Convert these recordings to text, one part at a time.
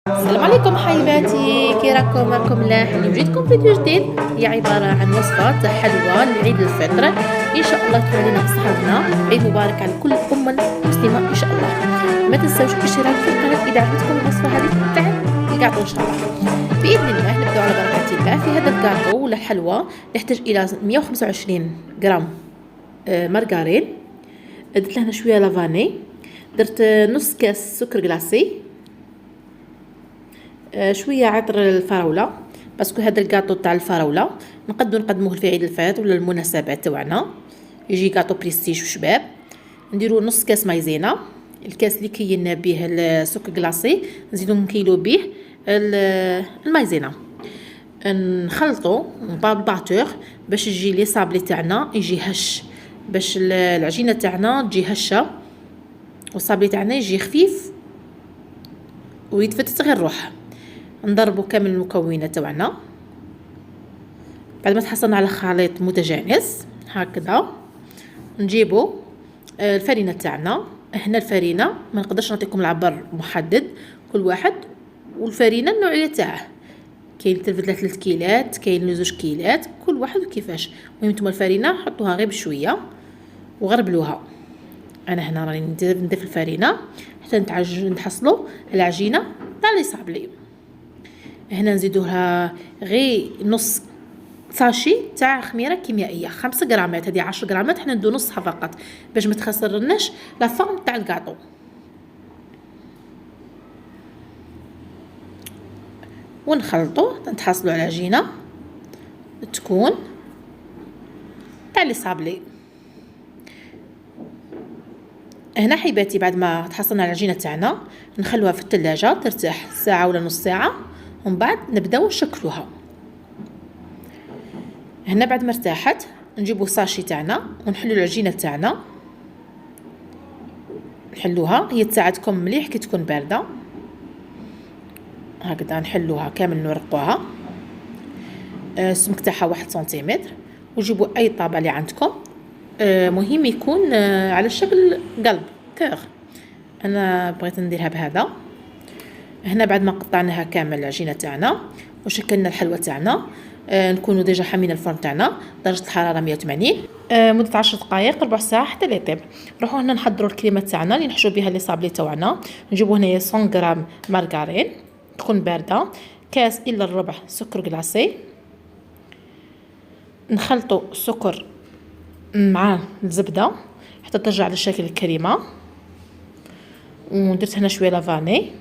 السلام عليكم حبيباتي، كي راكم ملاح؟ اليوم جيتكم فيديو جديد. هي عباره عن وصفه تاع حلوى لعيد الفطر، ان شاء الله تكون علينا بصحتنا. عيد مبارك على كل مسلمه ان شاء الله. ما تنساوش الاشتراك في القناه اذا عجبتكم الوصفه هذه تاع الكاطو ان شاء الله. باذن الله نبداو على بركه الله. في هذا الكاطو ولا الحلوى نحتاج الى 125 غرام مارغرين، درت لهنا شويه لافاني، درت نص كاس سكر كلاصي، شويه عطر الفراوله باسكو هذا الكاطو تاع الفراوله نقدموه في عيد الفطر ولا المناسبات تاعنا، يجي كاطو بريستيج وشباب. نديرو نص كاس مايزينا، الكاس اللي كينا به السكر كلاصي نزيدو نكيلو به المايزينا، نخلطو بالباتور باش يجي لي صابلي تاعنا يجي هش، باش العجينه تاعنا تجي هشه والصابلي تاعنا يجي خفيف ويتفتت غير روح. نضربوا كامل المكونات تاعنا بعد ما تحصلنا على خليط متجانس هكذا. نجيبوا الفرينه تاعنا. هنا الفرينه ما نقدرش نعطيكم العبر محدد، كل واحد والفرينه النوعيه تاعه، كاين تلفت 3 كيلات، كاين 2 كيلات، كل واحد كيفاش. المهم نتوما الفرينه حطوها غير بشويه وغربلوها. انا هنا راني نضيف الفرينه حتى نحصلوا العجينه تاع لي صابلي. هنا نزيدوها غير نص ساشي تاع خميره كيميائيه 5 غرامات، هذه 10 غرامات، حنا ندو نصها فقط باش ما تخسرناش لا فورم تاع الكاطو. ونخلطوا نتحصلوا على عجينه تكون تاع لي صابلي. هنا حبيباتي بعد ما تحصلنا على العجينه تاعنا نخلوها في الثلاجه ترتاح ساعه ولا نص ساعه، ومن بعد نبداو نشكلوها. هنا بعد ما ارتاحت نجيبو ساشي تاعنا ونحلو العجينه تاعنا، نحلوها هي تساعدكم مليح كي تكون بارده هكذا. نحلوها كامل نورقوها، السمك تاعها 1 سنتيمتر. وجيبوا اي طابع اللي عندكم، مهم يكون على شكل قلب كور. انا بغيت نديرها بهذا. هنا بعد ما قطعناها كامل العجينه تاعنا وشكلنا الحلوى تاعنا، نكونوا ديجا حامين الفرن تاعنا درجه الحراره 180 مده 10 دقائق ربع ساعه حتى يطيب. نروحوا هنا نحضروا الكريمه تاعنا اللي نحشوا بها لي صابلي تاعنا. نجيبوا هنايا 100 غرام مارغرين تكون بارده، كاس الا الربع سكر كلاصي، نخلطوا السكر مع الزبده حتى ترجع على شكل الكريمه. ودرت هنا شويه لافاني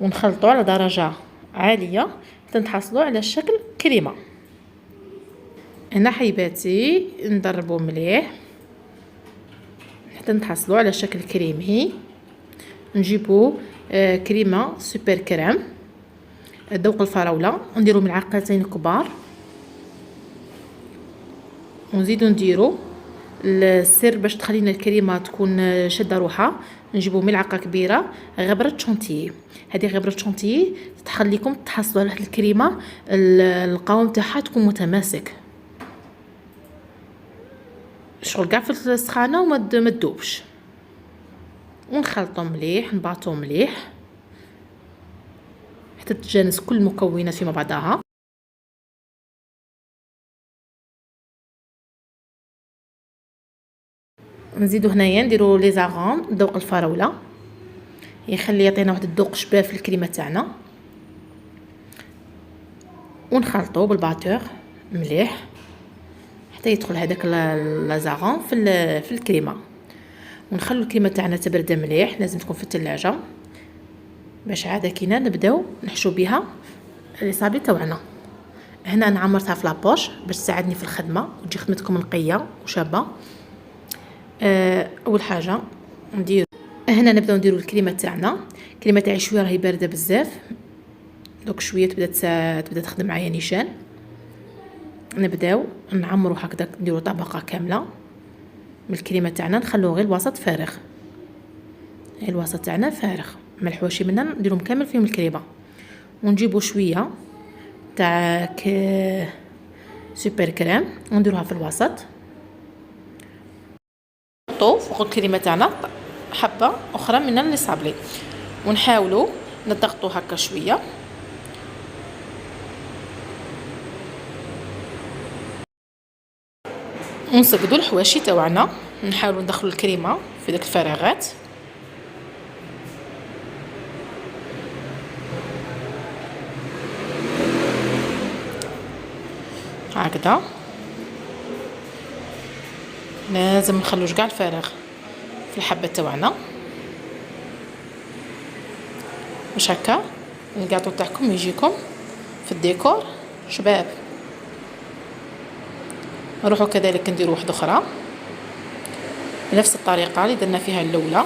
ونخلطوا على درجه عاليه حتى نحصلوا على شكل كريمه. هنا حبيباتي نضربوا مليح حتى نحصلوا على شكل كريمي. نجيبوا كريمه سوبر كريم ذوق الفراوله، نديروا ملعقتين كبار، ونزيدوا نديروا السر باش تخلينا الكريمه تكون شاده روحها. نجيبوا ملعقه كبيره غبره شونتيي، هذه غبره شونتيي تخليكم تحصلوا على الكريمه القوام تاعها تكون متماسك، شغل كاع في السخانه وما تذوبش. ونخلطوا مليح نباطوا مليح حتى تتجانس كل المكونات فيما بعضها. نزيدو هنايا نديرو لي زاغون ذوق الفراوله يخلي يعطينا واحد الذوق شباب في الكريمه تاعنا. ونخلطو بالباتور مليح حتى يدخل هذاك لازاغون في الكريمه. ونخلو الكريمه تاعنا تبرد مليح، لازم تكون في الثلاجه باش عاده كينا نبداو نحشو بها لي صابلي تاعنا. هنا انا عمرتها في لابوش باش تساعدني في الخدمه وتجي خدمتكم نقيه وشابه. اول حاجه هنا نبداو نديرو الكريمه تاعنا. الكريمه تاعي شويه راهي بارده بزاف، دوك شويه تبدا تخدم معايا نيشان. نبداو نعمرو هكذا، نديرو طبقه كامله من الكريمه تاعنا، نخلوه غير الوسط فارغ، غير الوسط تاعنا فارغ، ما الحواشي منا نديرهم كامل فيهم الكريمه. ونجيبو شويه تاع سوبر كريم ونديروها في الوسط. نحطو فوق الكريمه تاعنا حبه اخرى من لي صابلي ونحاولوا نضغطوا هكا شويه. ونسقدوا الحواشي تاعنا، نحاولوا ندخلوا الكريمه في داك الفراغات. هكذا لازم نخلوش كاع الفراغ في الحبه تاعنا باش هكا الكاطو تاعكم يجيكم في الديكور شباب. نروحوا كذلك نديروا واحده اخرى بنفس الطريقه اللي درنا فيها الاولى.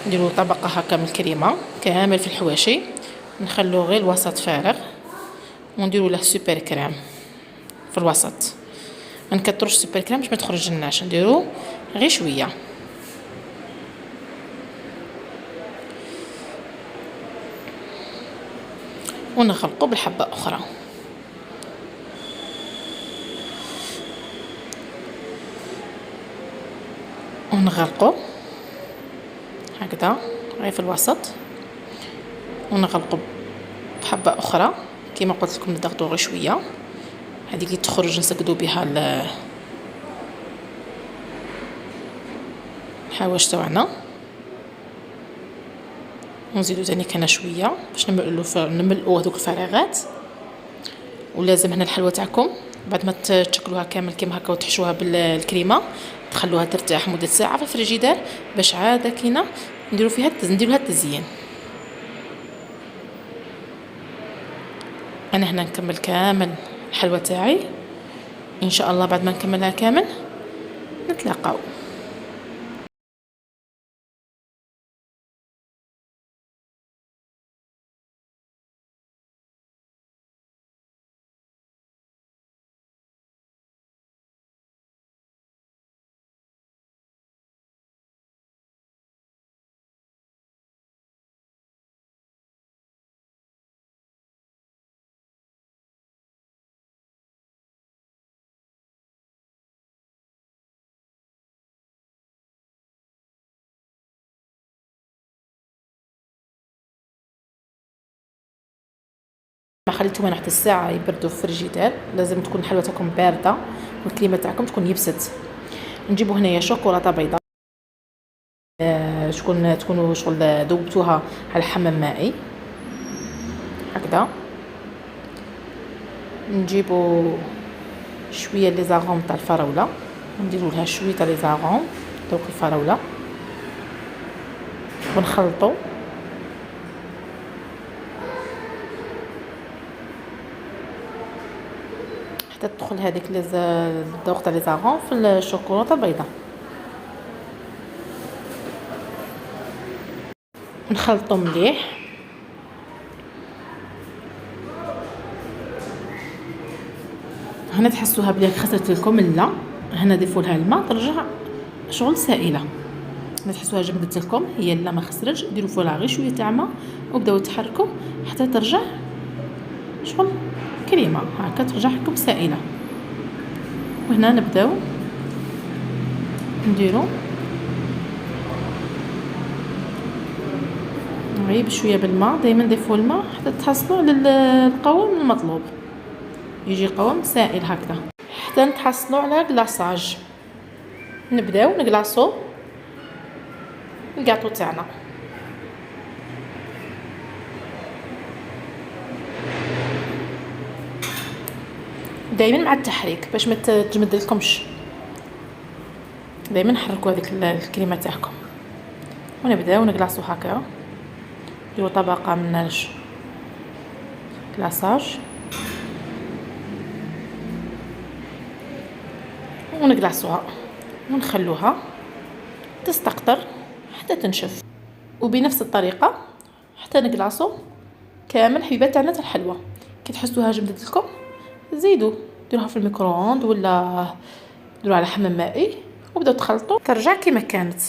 نديروا طبقه هكا من الكريمه كامل في الحواشي، نخلو غير الوسط فارغ، ونديروا له سوبر كريم في الوسط. ما نكثروش سوبر كريم باش ما تخرج لناش، نديروا غير شويه. ونخلطوا بالحبه اخرى. ونغلقوا هكذا غير في الوسط، ونغلقوا بحبه اخرى كما قلت لكم نضغطوا غير شويه. هذه اللي تخرج نسقدوا بها الحواش تاعنا. ونزيدوا ثاني كان شويه باش نملؤوا هذوك الفراغات. ولازم هنا الحلوه تاعكم بعد ما تشكلوها كامل كيما هكا وتحشوها بالكريمه تخلوها ترتاح مده ساعه في الفريجيدير باش عاد كينا نديروا لها التزيين. انا هنا نكمل كامل الحلوه تاعي، ان شاء الله بعد ما نكملها كامل نتلاقاو. ما خليتهم واحد الساعه يبردوا في الفريجيدير. لازم تكون الحلوه تاعكم بارده والكريمه تاعكم تكون يبست. نجيبوا هنايا شوكولاته بيضاء تكونوا شغل ذوبتوها على حمام مائي هكذا. نجيبوا شويه لي زاغوم تاع الفراوله، نديروا لها شويه تاع لي زاغوم دوك الفراوله، ونخلطوا حتى تدخل هذيك الذوق تاع لي زاغوم في الشوكولاته البيضاء. نخلطوا مليح. هنا تحسوها بلي خسرت لكم الماء، هنا ضيفوا لها الماء ترجع شغل سائله. ما تحسوها جمدت لكم هي لا ما خسرتش، ديروا فيها غير شويه تاع ماء وبداو تحركوا حتى ترجع شغل كريمه هكا ترجع لكم سائله. وهنا نبداو نديروا غير بشويه بالماء، دائما ضيفوا الماء حتى تحصلوا على القوام المطلوب، يجي قوام سائل هكذا حتى نتحصلوا على كلاصاج. نبداو نكلاصو الكاطو تاعنا. دائما مع التحريك باش ما تجمد لكمش، دائما حركوا هذيك الكريمه تاعكم. ونبداو نكلاصو هكا، نديروا طبقه من كلاصاج ونكلاصوها ونخلوها تستقطر حتى تنشف. وبنفس الطريقه حتى نكلاصو كامل حبيبات تاعنا تاع الحلوه. كي تحسوها جمدت لكم زيدوا ديروها في الميكرووند ولا ديروها على حمام مائي وبداو تخلطوا ترجع كما كانت.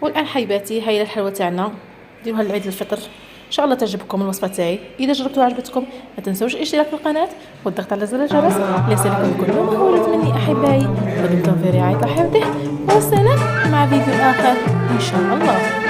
والان حبيباتي هاي الحلوه تاعنا ديروها لعيد الفطر. ان شاء الله تعجبكم الوصفه تاعي. اذا جربتوها عجبتكم ما تنسوش الاشتراك في القناه والضغط على زر الجرس ليصلكم كل ما هو مني احبائي. ودمتم في رعايه الله وحفظه، والسلام مع فيديو اخر ان شاء الله.